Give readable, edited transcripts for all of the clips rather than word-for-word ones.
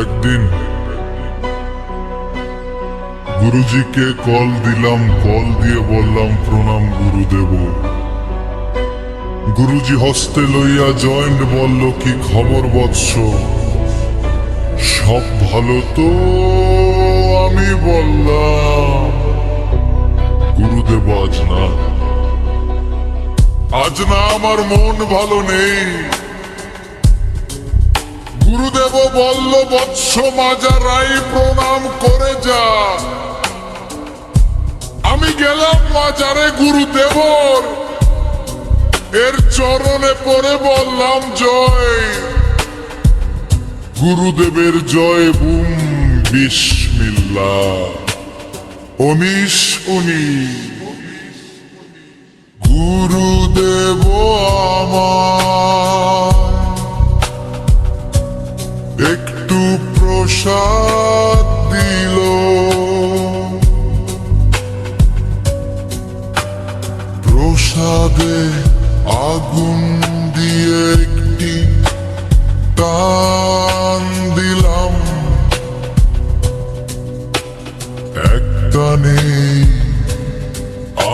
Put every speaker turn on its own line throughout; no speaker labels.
একদিন গুরুজিকে কল দিলাম, কল দিয়ে বললাম প্রণাম গুরুদেব। গুরুজি হস্তে লইয়া জয়েন্ট বলল, কি খবর বৎস, সব ভালো তো? আমি বললাম গুরুদেব আজ না আমার মন ভালো নেই। গুরুদেব বলল, বৎস মাজারাই প্রণাম করে যা। আমি গেলাম মাজারে গুরুদেবর, এর চরণে পড়ে বললাম জয়। গুরুদেবের জয়, বুম বিসমিল্লাহ, উনিশ উনিশ। গুরুদেব আমার একটু প্রসাদ দিল, প্রসাদে আগুন দিয়ে একটি টান দিলাম, এক টানেই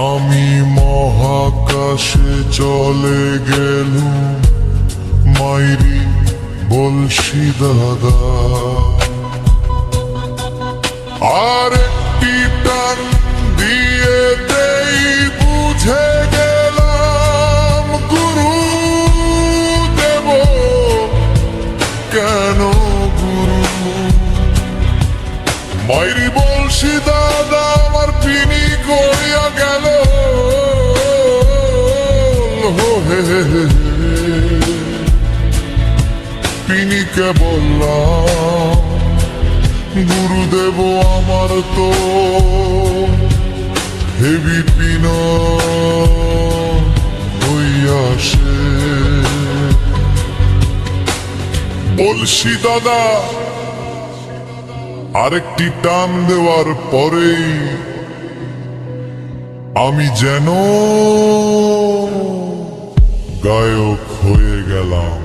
আমি মহাকাশে চলে গেলুম। মাইরি বলছি দাদা, আর একটি টান দিয়ে দেই বুঝে গেলাম গুরু দেব কেন গুরু। মাইরি বলছি দাদা, আমার পিনি করিয়া গেল। পিনিকে বললাম, গুরুদেব আমার তো হেভি পিন হইয়াছে। বলছি দাদা, আরেকটি টান দেওয়ার পরেই আমি যেন গায়ক হয়ে গেলাম।